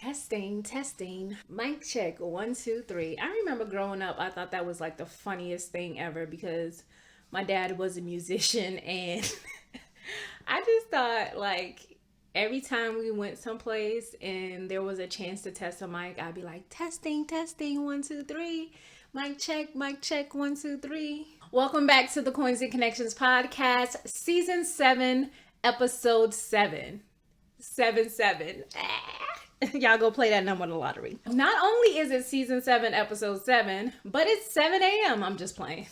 Testing, testing. Mic check, 1, 2, 3. I remember growing up, I thought that was like the funniest thing ever because my dad was a musician and I just thought like every time we went someplace and there was a chance to test a mic, I'd be like, testing, testing, 1, 2, 3. Mic check, 1, 2, 3. Welcome back to the Coins and Connections podcast, season 7, episode 7. 7-7. Y'all go play that number on the lottery. Not only is it season 7, episode 7, but it's 7 a.m. I'm just playing.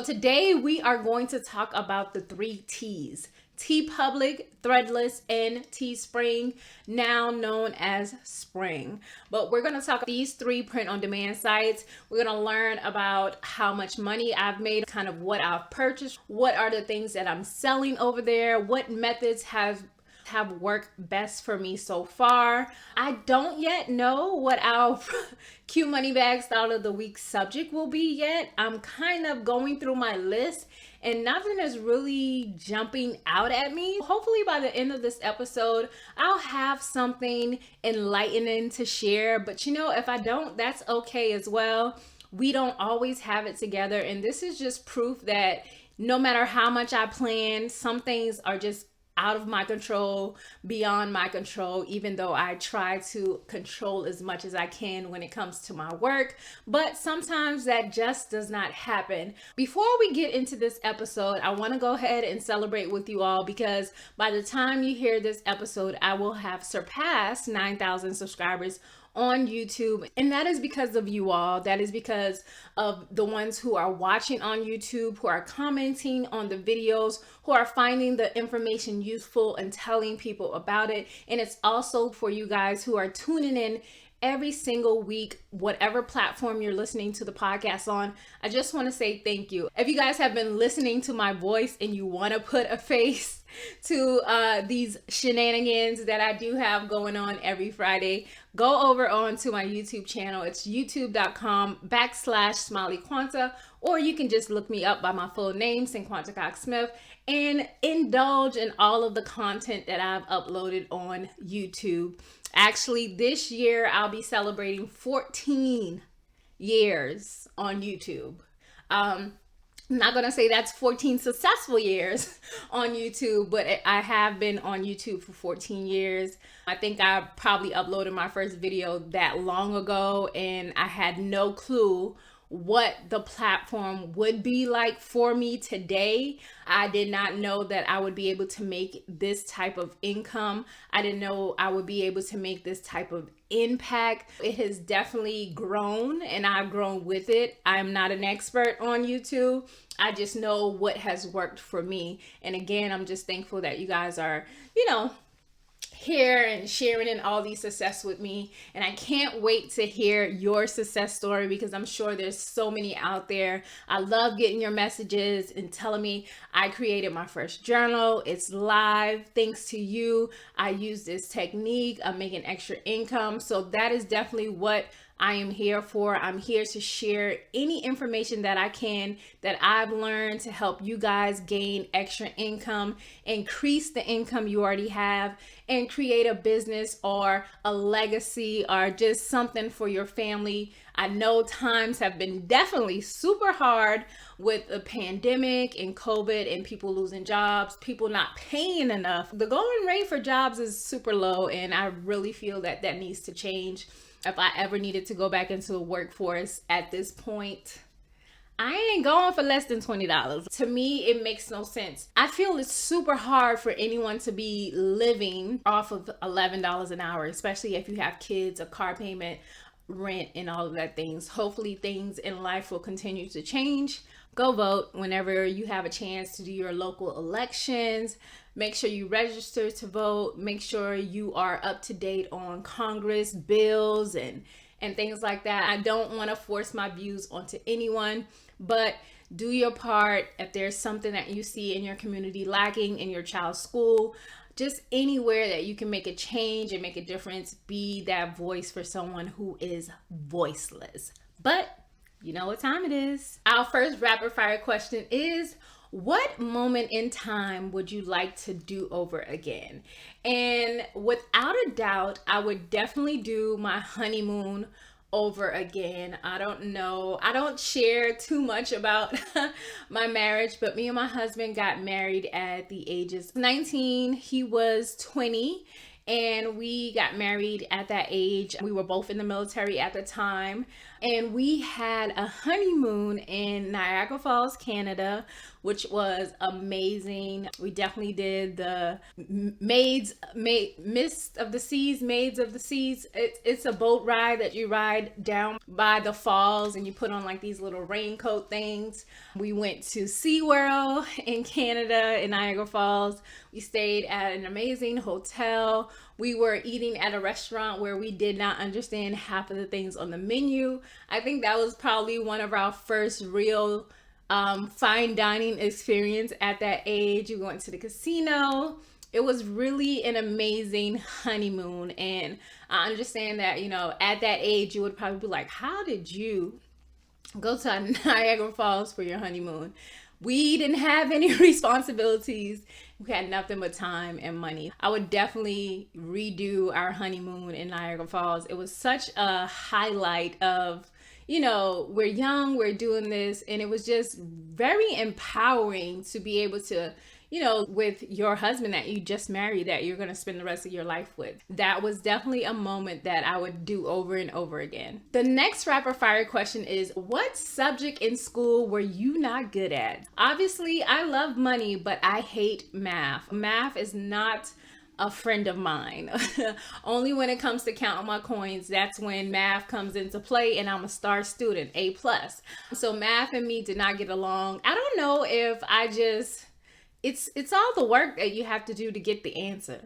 Today we are going to talk about the 3 T's. Teepublic, Threadless, and Teespring, now known as Spring. But we're going to talk these 3 print-on-demand sites. We're going to learn about how much money I've made, kind of what I've purchased, what are the things that I'm selling over there, what methods have worked best for me so far. I don't yet know what our Q Money Bag Style of the Week subject will be yet. I'm kind of going through my list and nothing is really jumping out at me. Hopefully by the end of this episode, I'll have something enlightening to share. But you know, if I don't, that's okay as well. We don't always have it together. And this is just proof that no matter how much I plan, some things are just out of my control, beyond my control, even though I try to control as much as I can when it comes to my work. But sometimes that just does not happen. Before we get into this episode, I want to go ahead and celebrate with you all because by the time you hear this episode, I will have surpassed 9,000 subscribers on YouTube. And that is because of you all. That is because of the ones who are watching on YouTube, who are commenting on the videos, who are finding the information useful and telling people about it. And it's also for you guys who are tuning in every single week, whatever platform you're listening to the podcast on. I just want to say thank you. If you guys have been listening to my voice and you want to put a face to these shenanigans that I do have going on every Friday, go over onto my YouTube channel. It's youtube.com/SmileyQuanta, or you can just look me up by my full name, Cinquanta Cox-Smith, and indulge in all of the content that I've uploaded on YouTube. Actually, this year I'll be celebrating 14 years on YouTube. I'm not going to say that's 14 successful years on YouTube, but I have been on YouTube for 14 years. I think I probably uploaded my first video that long ago, and I had no clue what the platform would be like for me today. I did not know that I would be able to make this type of income. I didn't know I would be able to make this type of impact. It has definitely grown and I've grown with it. I'm not an expert on YouTube. I just know what has worked for me. And again, I'm just thankful that you guys are, here and sharing in all these success with me. And I can't wait to hear your success story because I'm sure there's so many out there. I love getting your messages and telling me I created my first journal. It's live. Thanks to you. I use this technique. I'm making extra income. So that is definitely what I am here for. I'm here to share any information that I can that I've learned to help you guys gain extra income, increase the income you already have, and create a business or a legacy or just something for your family. I know times have been definitely super hard with the pandemic and COVID and people losing jobs, people not paying enough. The going rate for jobs is super low, and I really feel that that needs to change. If I ever needed to go back into the workforce at this point, I ain't going for less than $20. To me, it makes no sense. I feel it's super hard for anyone to be living off of $11 an hour, especially if you have kids, a car payment, rent, and all of that things. Hopefully things in life will continue to change. Go vote whenever you have a chance to do your local elections. Make sure you register to vote. Make sure you are up to date on Congress bills and things like that. I don't want to force my views onto anyone, but do your part. If there's something that you see in your community lacking in your child's school, just anywhere that you can make a change and make a difference, be that voice for someone who is voiceless. But you know what time it is. Our first rapid fire question is, what moment in time would you like to do over again? And without a doubt, I would definitely do my honeymoon over again. I don't know. I don't share too much about my marriage, but me and my husband got married at the ages 19. He was 20. And we got married at that age. We were both in the military at the time. And we had a honeymoon in Niagara Falls, Canada, which was amazing. We definitely did the Mist of the Seas, Maids of the Seas. It's a boat ride that you ride down by the falls and you put on like these little raincoat things. We went to SeaWorld in Canada, in Niagara Falls. We stayed at an amazing hotel. We were eating at a restaurant where we did not understand half of the things on the menu. I think that was probably one of our first real fine dining experience at that age. We went to the casino. It was really an amazing honeymoon. And I understand that, you know, at that age, you would probably be like, how did you go to Niagara Falls for your honeymoon? We didn't have any responsibilities. We had nothing but time and money. I would definitely redo our honeymoon in Niagara Falls. It was such a highlight of, you know, we're young, we're doing this, and it was just very empowering to be able to, you know, with your husband that you just married, that you're going to spend the rest of your life with. That was definitely a moment that I would do over and over again. The next rapid fire question is, what subject in school were you not good at? Obviously, I love money, but I hate math. Math is not a friend of mine. Only when it comes to counting my coins, that's when math comes into play, and I'm a star student, A+. So math and me did not get along. I don't know if I just... It's all the work that you have to do to get the answer.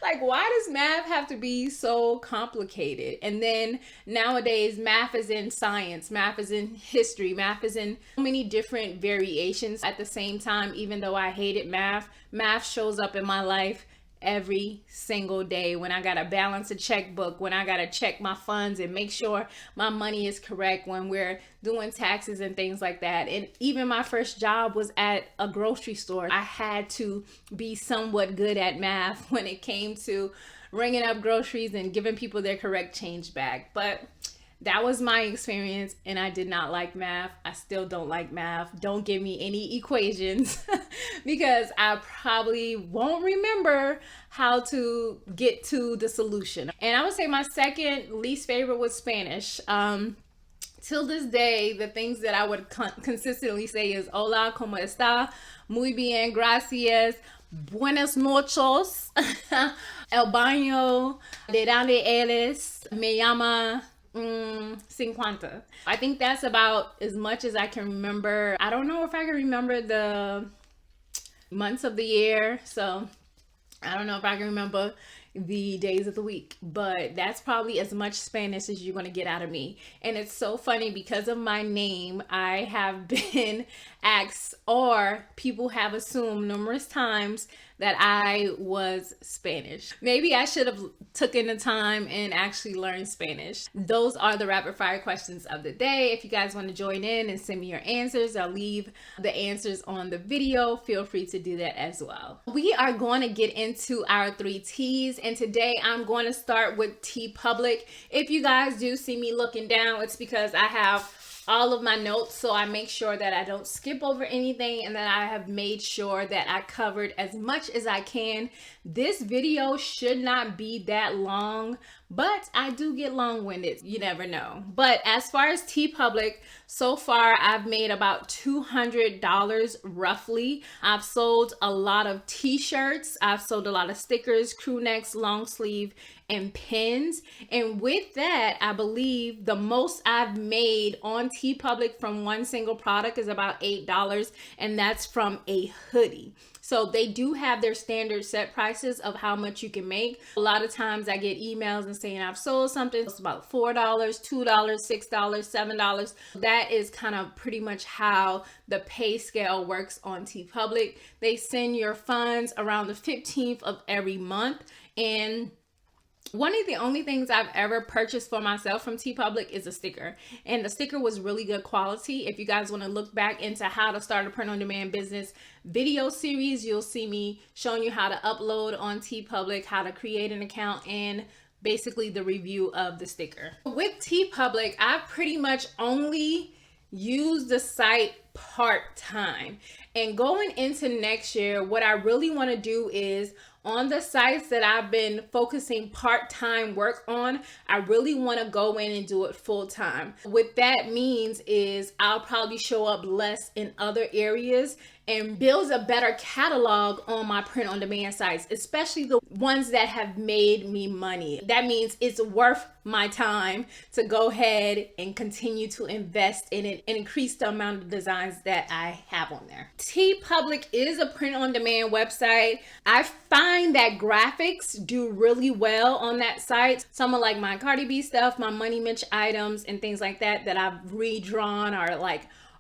Like, why does math have to be so complicated? And then nowadays, math is in science, math is in history, math is in so many different variations at the same time. Even though I hated math, math shows up in my life every single day when I gotta balance a checkbook, when I gotta check my funds and make sure my money is correct, when we're doing taxes and things like that. And even my first job was at a grocery store. I had to be somewhat good at math when it came to ringing up groceries and giving people their correct change back. But that was my experience, and I did not like math. I still don't like math. Don't give me any equations because I probably won't remember how to get to the solution. And I would say my second least favorite was Spanish. Till this day, the things that I would consistently say is hola, ¿cómo está? Muy bien, gracias. Buenas noches. El baño. ¿De dónde eres? Me llama... 50. I think that's about as much as I can remember. I don't know if I can remember the months of the year, so I don't know if I can remember the days of the week, but that's probably as much Spanish as you're going to get out of me. And it's so funny because of my name, I have been asked, or people have assumed numerous times, that I was Spanish. Maybe I should have taken the time and actually learned Spanish. Those are the rapid fire questions of the day. If you guys want to join in and send me your answers, I'll leave the answers on the video. Feel free to do that as well. We are going to get into our 3 T's, and today I'm going to start with Teepublic. If you guys do see me looking down, it's because I have all of my notes, so I make sure that I don't skip over anything and that I have made sure that I covered as much as I can. This video should not be that long, but I do get long-winded. You never know. But as far as Teepublic, so far I've made about $200 roughly. I've sold a lot of t-shirts. I've sold a lot of stickers, crew necks, long sleeve, and pins. And with that, I believe the most I've made on Teepublic from one single product is about $8, and that's from a hoodie. So they do have their standard set prices of how much you can make. A lot of times I get emails and saying I've sold something. It's about $4, $2, $6, $7. That is kind of pretty much how the pay scale works on Teepublic. They send your funds around the 15th of every month, and One of the only things I've ever purchased for myself from Teepublic is a sticker, and the sticker was really good quality. If you guys want to look back into how to start a print-on-demand business video series, you'll see me showing you how to upload on Teepublic, how to create an account, and basically the review of the sticker. With Teepublic, I've pretty much only used the site part-time, and going into next year, what I really want to do is, on the sites that I've been focusing part-time work on, I really want to go in and do it full-time. What that means is I'll probably show up less in other areas and build a better catalog on my print-on-demand sites, especially the ones that have made me money. That means it's worth my time to go ahead and continue to invest in it and increase the amount of designs that I have on there. Teepublic is a print-on-demand website. I find that graphics do really well on that site. Some of like my Cardi B stuff, my Money Mitch items and things like that that I've redrawn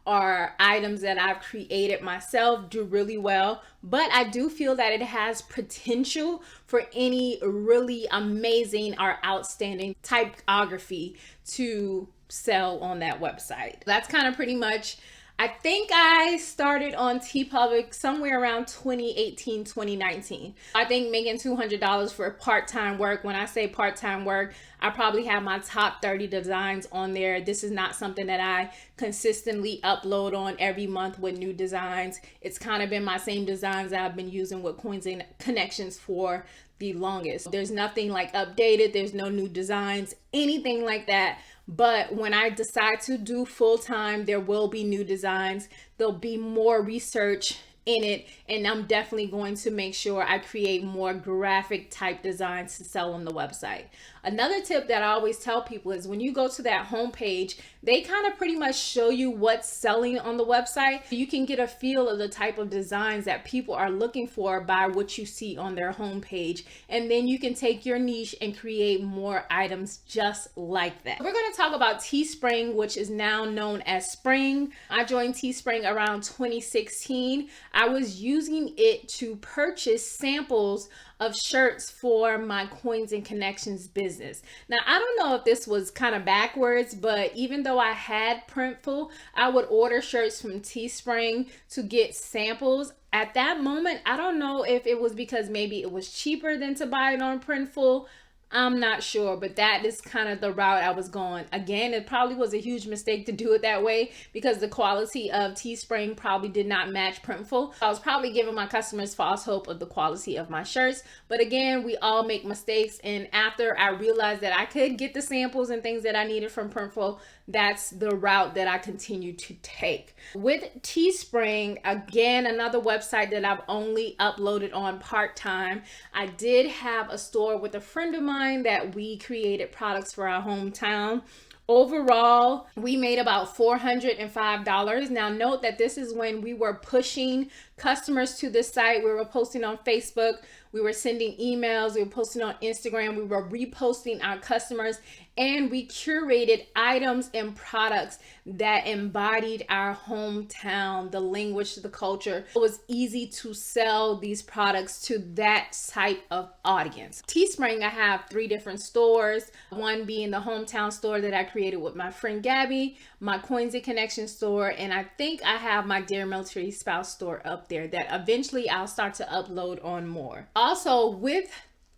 are items that I've created myself do really well, but I do feel that it has potential for any really amazing or outstanding typography to sell on that website. That's kind of pretty much, I think I started on Teepublic somewhere around 2018, 2019. I think making $200 for part-time work. When I say part-time work, I probably have my top 30 designs on there. This is not something that I consistently upload on every month with new designs. It's kind of been my same designs that I've been using with Coins and Connections for the longest. There's nothing like updated. There's no new designs, anything like that. But when I decide to do full-time, there will be new designs. There'll be more research in it, and I'm definitely going to make sure I create more graphic type designs to sell on the website. Another tip that I always tell people is when you go to that homepage, they kind of pretty much show you what's selling on the website. You can get a feel of the type of designs that people are looking for by what you see on their homepage, and then you can take your niche and create more items just like that. We're going to talk about Teespring, which is now known as Spring. I joined Teespring around 2016. I was using it to purchase samples of shirts for my Coins and Connections business. Now, I don't know if this was kind of backwards, but even though I had Printful, I would order shirts from Teespring to get samples. At that moment, I don't know if it was because maybe it was cheaper than to buy it on Printful. I'm not sure, but that is kind of the route I was going. Again, it probably was a huge mistake to do it that way because the quality of Teespring probably did not match Printful. I was probably giving my customers false hope of the quality of my shirts. But again, we all make mistakes. And after I realized that I could get the samples and things that I needed from Printful, that's the route that I continue to take. With Teespring, again, another website that I've only uploaded on part-time. I did have a store with a friend of mine that we created products for our hometown. Overall, we made about $405. Now note that this is when we were pushing customers to this site. We were posting on Facebook, we were sending emails, we were posting on Instagram, we were reposting our customers, and we curated items and products that embodied our hometown, the language, the culture. It was easy to sell these products to that type of audience. Teespring, I have 3 different stores, one being the hometown store that I created with my friend Gabby, my Coins and Connection store, and I think I have my Dear Military Spouse store up there that eventually I'll start to upload on more. Also, with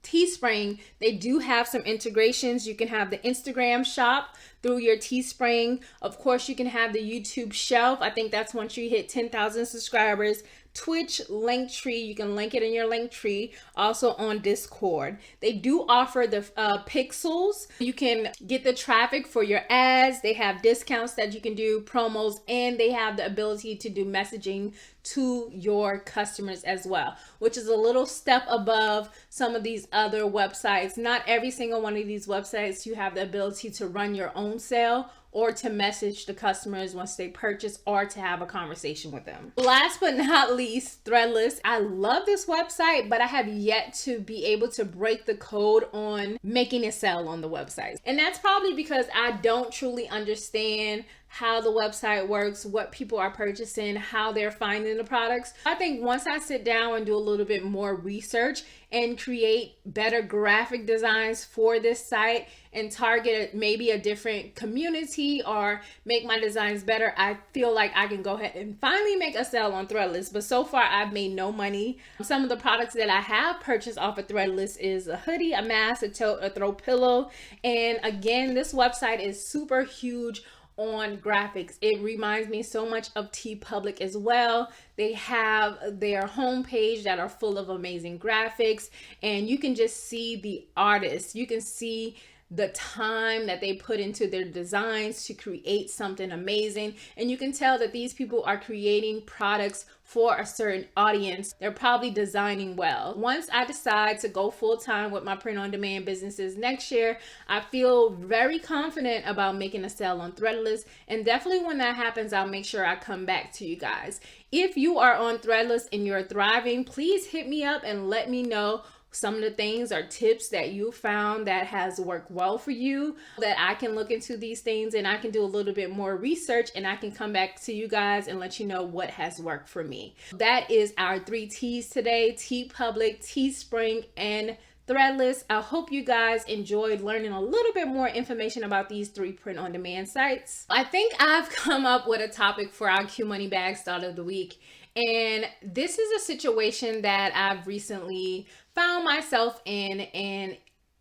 Teespring, they do have some integrations. You can have the Instagram shop through your Teespring. Of course, you can have the YouTube shelf. I think that's once you hit 10,000 subscribers. Twitch, Linktree, you can link it in your Linktree, also on Discord. They do offer the pixels. You can get the traffic for your ads. They have discounts that you can do, promos, and they have the ability to do messaging to your customers as well, which is a little step above some of these other websites. Not every single one of these websites you have the ability to run your own sale or to message the customers once they purchase or to have a conversation with them. Last but not least, Threadless. I love this website, but I have yet to be able to break the code on making it sell on the website. And that's probably because I don't truly understand how the website works, what people are purchasing, how they're finding the products. I think once I sit down and do a little bit more research and create better graphic designs for this site and target maybe a different community or make my designs better, I feel like I can go ahead and finally make a sale on Threadless. But so far I've made no money. Some of the products that I have purchased off of Threadless is a hoodie, a mask, a tote, a throw pillow. And again, this website is super huge on graphics. It reminds me so much of Teepublic as well. They have their homepage that are full of amazing graphics, and you can just see the artists. You can see the time that they put into their designs to create something amazing. And you can tell that these people are creating products for a certain audience. They're probably designing well. Once I decide to go full time with my print on demand businesses next year, I feel very confident about making a sale on Threadless. And definitely when that happens, I'll make sure I come back to you guys. If you are on Threadless and you're thriving, please hit me up and let me know some of the things or tips that you found that has worked well for you, that I can look into these things and I can do a little bit more research and I can come back to you guys and let you know what has worked for me. That is our 3 T's today: Teepublic, Teespring, and Threadless. I hope you guys enjoyed learning a little bit more information about these 3 print-on-demand sites. I think I've come up with a topic for our Q Money Bag Start of the Week. And this is a situation that I've recently found myself in, and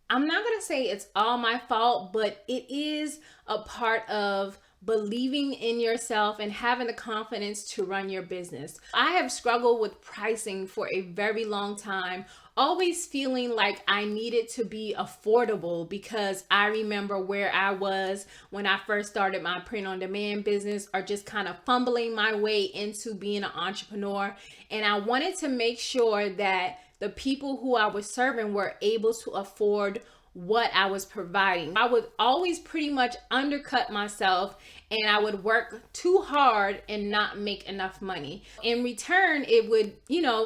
I'm not going to say it's all my fault, but it is a part of believing in yourself and having the confidence to run your business. I have struggled with pricing for a very long time, always feeling like I needed to be affordable, because I remember where I was when I first started my print on demand business, or just kind of fumbling my way into being an entrepreneur. And I wanted to make sure that the people who I was serving were able to afford what I was providing. I would always pretty much undercut myself, and I would work too hard and not make enough money. In return, it would,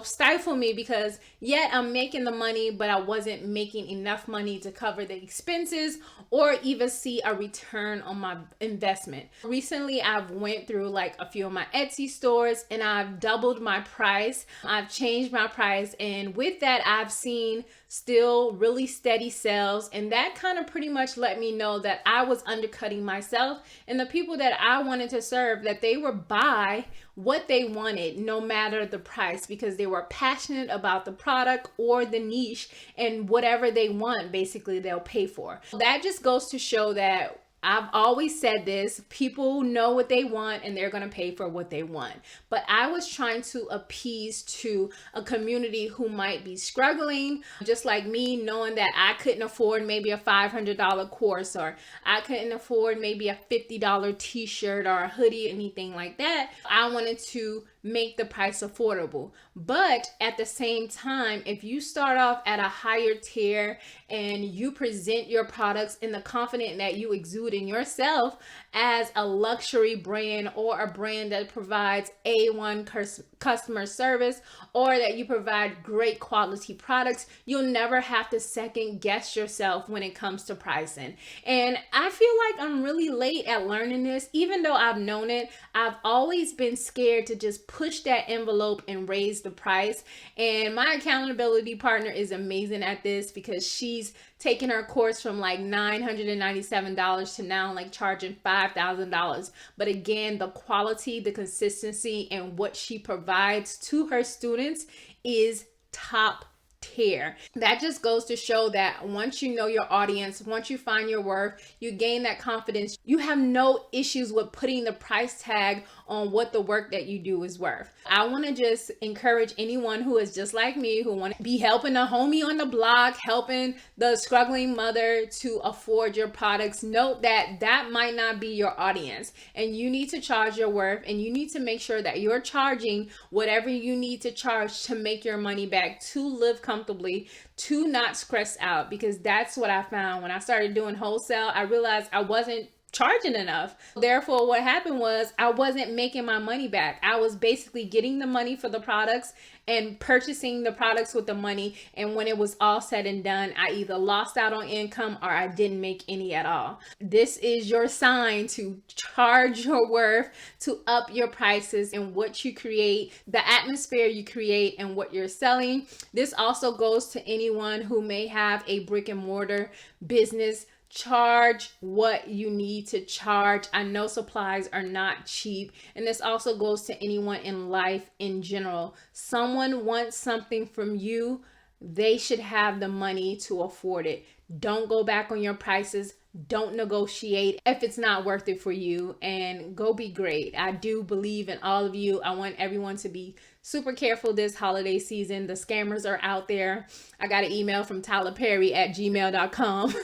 stifle me, because yet I'm making the money, but I wasn't making enough money to cover the expenses or even see a return on my investment. Recently, I've went through like a few of my Etsy stores and I've doubled my price. I've changed my price, and with that, I've seen still really steady sales, and that kind of pretty much let me know that I was undercutting myself and the people that I wanted to serve, that they would buy what they wanted no matter the price, because they were passionate about the product or the niche, and whatever they want, basically they'll pay for. That just goes to show that I've always said this: people know what they want and they're going to pay for what they want. But I was trying to appease to a community who might be struggling, just like me, knowing that I couldn't afford maybe a $500 course, or I couldn't afford maybe a $50 t-shirt or a hoodie, anything like that. I wanted to make the price affordable. But at the same time, if you start off at a higher tier and you present your products in the confidence that you exude in yourself as a luxury brand, or a brand that provides A1 customer service, or that you provide great quality products, you'll never have to second guess yourself when it comes to pricing. And I feel like I'm really late at learning this. Even though I've known it, I've always been scared to just push that envelope and raise the price. And my accountability partner is amazing at this, because she's taken her course from like $997 to now like charging $5,000. But again, the quality, the consistency, and what she provides to her students is top tier. That just goes to show that once you know your audience, once you find your worth, you gain that confidence, you have no issues with putting the price tag on what the work that you do is worth. I want to just encourage anyone who is just like me, who want to be helping a homie on the block, helping the struggling mother to afford your products. Note that that might not be your audience, and you need to charge your worth, and you need to make sure that you're charging whatever you need to charge to make your money back, to live comfortably, to not stress out. Because that's what I found when I started doing wholesale. I realized I wasn't charging enough. Therefore, what happened was I wasn't making my money back. I was basically getting the money for the products and purchasing the products with the money. And when it was all said and done, I either lost out on income or I didn't make any at all. This is your sign to charge your worth, to up your prices and what you create, the atmosphere you create, and what you're selling. This also goes to anyone who may have a brick and mortar business. Charge what you need to charge. I know supplies are not cheap, and this also goes to anyone in life in general. Someone wants something from you, they should have the money to afford it. Don't go back on your prices. Don't negotiate if it's not worth it for you, and go be great. I do believe in all of you. I want everyone to be super careful this holiday season. The scammers are out there. I got an email from tylerperry@gmail.com.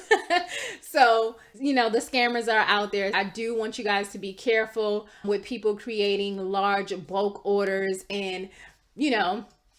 So, the scammers are out there. I do want you guys to be careful with people creating large bulk orders and,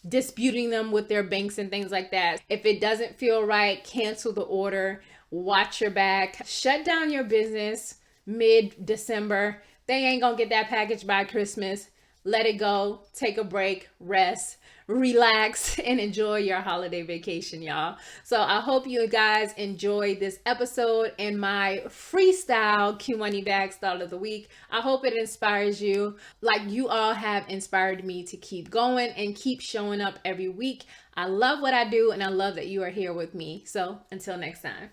disputing them with their banks and things like that. If it doesn't feel right, cancel the order. Watch your back. Shut down your business mid-December. They ain't gonna get that package by Christmas. Let it go. Take a break. Rest. Relax and enjoy your holiday vacation, y'all. So I hope you guys enjoyed this episode and my freestyle Q Money Bag Style of the Week. I hope it inspires you like you all have inspired me to keep going and keep showing up every week. I love what I do, and I love that you are here with me. So until next time.